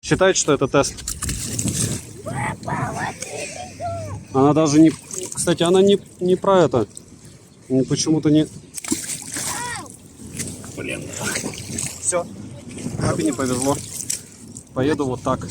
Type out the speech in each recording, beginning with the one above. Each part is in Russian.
Считает, что это тест. Она даже не... Кстати, она не про это. Почему-то не... Блин. Все. Папе не повезло. Поеду вот так.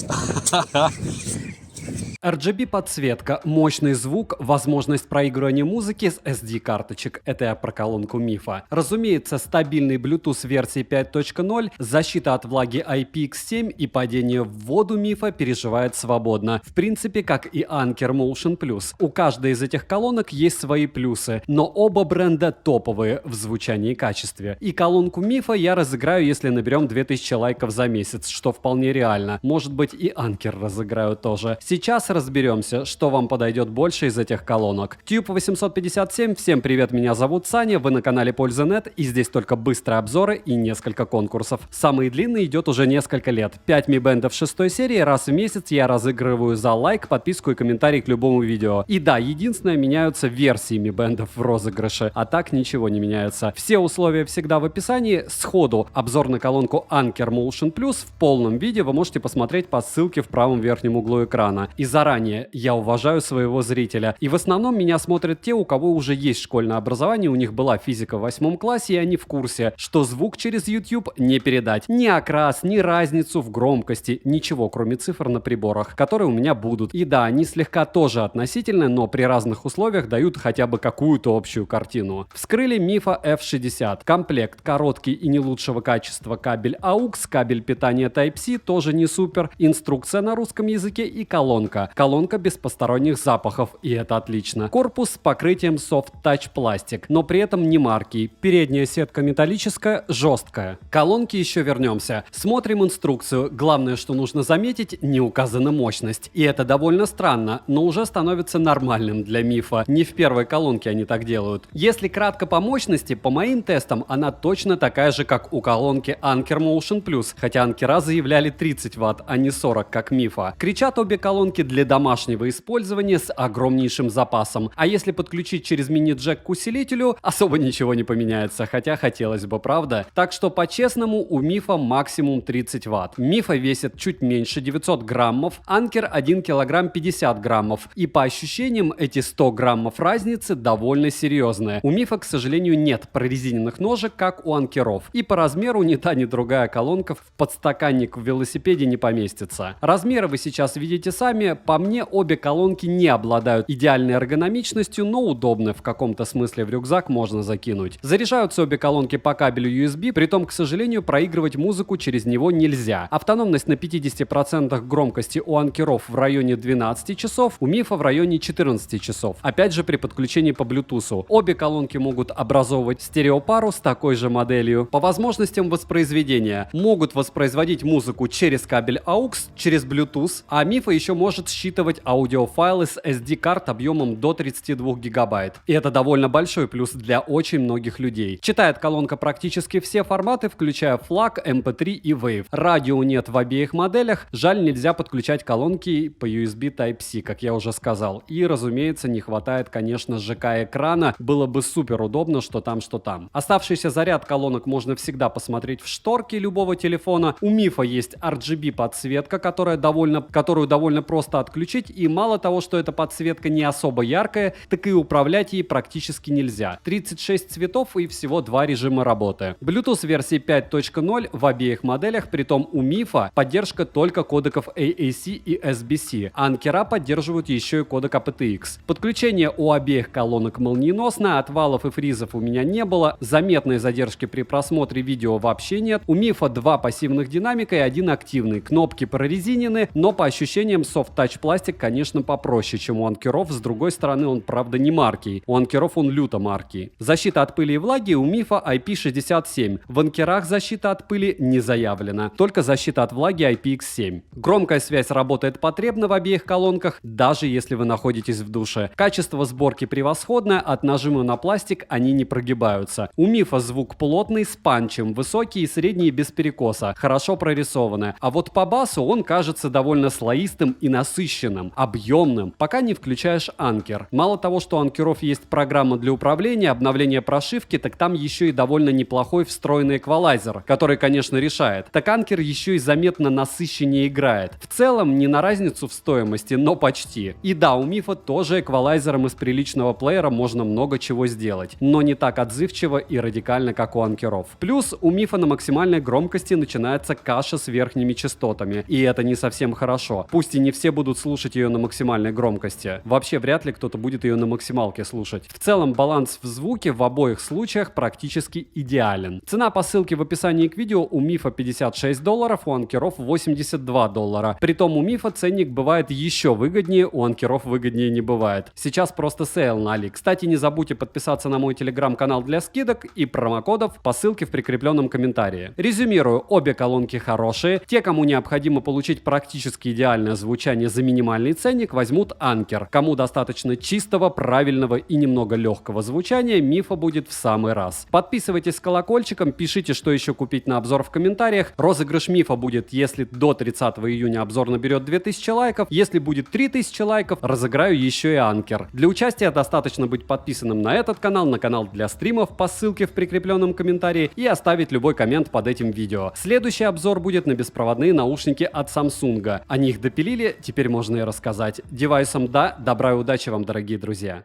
RGB-подсветка, мощный звук, возможность проигрывания музыки с SD-карточек. Это я про колонку Мифа. Разумеется, стабильный Bluetooth версии 5.0, защита от влаги IPX7 и падение в воду Мифа переживает свободно. В принципе, как и Anker Motion Plus. У каждой из этих колонок есть свои плюсы, но оба бренда топовые в звучании и качестве. И колонку Мифа я разыграю, если наберем 2000 лайков за месяц, что вполне реально. Может быть, и Anker разыграю тоже. Сейчас разберемся, что вам подойдет больше из этих колонок. Tube 857, всем привет, меня зовут Саня, вы на канале Польза.нет, и здесь только быстрые обзоры и несколько конкурсов. Самый длинный идет уже несколько лет. 5 Mi Band'ов 6 серии, раз в месяц я разыгрываю за лайк, подписку и комментарий к любому видео. И да, единственное, меняются версии Mi Band'ов в розыгрыше, а так ничего не меняется. Все условия всегда в описании. Сходу обзор на колонку Anker Motion Plus в полном виде вы можете посмотреть по ссылке в правом верхнем углу экрана. И заранее я уважаю своего зрителя. И в основном меня смотрят те, у кого уже есть школьное образование, у них была физика в 8 классе, и они в курсе, что звук через YouTube не передать. Ни окрас, ни разницу в громкости, ничего, кроме цифр на приборах, которые у меня будут. И да, они слегка тоже относительны, но при разных условиях дают хотя бы какую-то общую картину. Вскрыли Мифа F60. Комплект короткий и не лучшего качества кабель AUX, кабель питания Type-C тоже не супер, инструкция на русском языке и колонка. Колонка без посторонних запахов, и это отлично. Корпус с покрытием Soft Touch пластик, но при этом не марки. Передняя сетка металлическая, жесткая. К колонке еще вернемся. Смотрим инструкцию. Главное, что нужно заметить, не указана мощность. И это довольно странно, но уже становится нормальным для Мифа. Не в первой колонке они так делают. Если кратко по мощности, по моим тестам, она точно такая же, как у колонки Anker Motion Plus, хотя анкера заявляли 30 Вт, а не 40, как Мифа. Кричат обе колонки для домашнего использования с огромнейшим запасом. А если подключить через мини-джек к усилителю, особо ничего не поменяется, хотя хотелось бы, правда? Так что по-честному у Мифа максимум 30 Вт. Мифа весит чуть меньше 900 граммов, Anker 1 килограмм 50 граммов. И по ощущениям эти 100 граммов разницы довольно серьезные. У Мифа, к сожалению, нет прорезиненных ножек, как у анкеров. И по размеру ни та, ни другая колонка в подстаканник в велосипеде не поместится. Размеры вы сейчас видите сами. По мне, обе колонки не обладают идеальной эргономичностью, но удобны, в каком-то смысле в рюкзак можно закинуть. Заряжаются обе колонки по кабелю USB, притом, к сожалению, проигрывать музыку через него нельзя. Автономность на 50% громкости у анкеров в районе 12 часов, у Мифа в районе 14 часов. Опять же при подключении по Bluetooth. Обе колонки могут образовывать стереопару с такой же моделью. По возможностям воспроизведения могут воспроизводить музыку через кабель AUX, через Bluetooth, а Мифа еще может считывать аудиофайлы с SD-карт объемом до 32 гигабайт. И это довольно большой плюс для очень многих людей. Читает колонка практически все форматы, включая FLAC, MP3 и Wave. Радио нет в обеих моделях. Жаль, нельзя подключать колонки по USB Type-C, как я уже сказал. И, разумеется, не хватает, конечно, ЖК-экрана. Было бы супер удобно, что там, что там. Оставшийся заряд колонок можно всегда посмотреть в шторке любого телефона. У Мифа есть RGB-подсветка, которую довольно просто отключить, и мало того, что эта подсветка не особо яркая, так и управлять ей практически нельзя. 36 цветов и всего 2 режима работы. Bluetooth версии 5.0 в обеих моделях, притом у Мифа поддержка только кодеков AAC и SBC, а анкера поддерживают еще и кодек aptX. Подключение у обеих колонок молниеносно, отвалов и фризов у меня не было, заметной задержки при просмотре видео вообще нет. У Мифа 2 пассивных динамика и 1 активный. Кнопки прорезинены, но по ощущениям Soft Touch пластик, конечно, попроще, чем у анкеров. С другой стороны, он, правда, не маркий. У анкеров он люто маркий. Защита от пыли и влаги у Мифа IP67. В анкерах защита от пыли не заявлена. Только защита от влаги IPX7. Громкая связь работает потребно в обеих колонках, даже если вы находитесь в душе. Качество сборки превосходное, от нажима на пластик они не прогибаются. У Мифа звук плотный, с панчем, высокий и средний без перекоса, хорошо прорисованы. А вот по басу он кажется довольно слоистым и насыщенным насыщенным, объемным, пока не включаешь анкер. Мало того, что у анкеров есть программа для управления, обновления прошивки, так там еще и довольно неплохой встроенный эквалайзер, который, конечно, решает. Так анкер еще и заметно насыщеннее играет. В целом, не на разницу в стоимости, но почти. И да, у Мифа тоже эквалайзером из приличного плеера можно много чего сделать, но не так отзывчиво и радикально, как у анкеров. Плюс у Мифа на максимальной громкости начинается каша с верхними частотами, и это не совсем хорошо. Пусть и не все будут слушать ее на максимальной громкости. Вообще вряд ли кто-то будет ее на максималке слушать. В целом баланс в звуке в обоих случаях практически идеален. Цена по ссылке в описании к видео: у Мифа $56, у анкеров $82. Притом у Мифа ценник бывает еще выгоднее, у анкеров выгоднее не бывает. Сейчас просто сейл на Али. Кстати, не забудьте подписаться на мой телеграм-канал для скидок и промокодов по ссылке в прикрепленном комментарии. Резюмирую, обе колонки хорошие. Те, кому необходимо получить практически идеальное звучание за минимальный ценник, возьмут анкер. Кому достаточно чистого, правильного и немного легкого звучания, Мифа будет в самый раз. Подписывайтесь с колокольчиком, пишите, что еще купить на обзор в комментариях. Розыгрыш Мифа будет, если до 30 июня обзор наберет 2000 лайков. Если будет 3000 лайков, разыграю еще и анкер. Для участия достаточно быть подписанным на этот канал, на канал для стримов по ссылке в прикрепленном комментарии и оставить любой коммент под этим видео. Следующий обзор будет на беспроводные наушники от Samsung. Они их допилили, теперь можно и рассказать. Девайсом да, добра и удачи вам, дорогие друзья.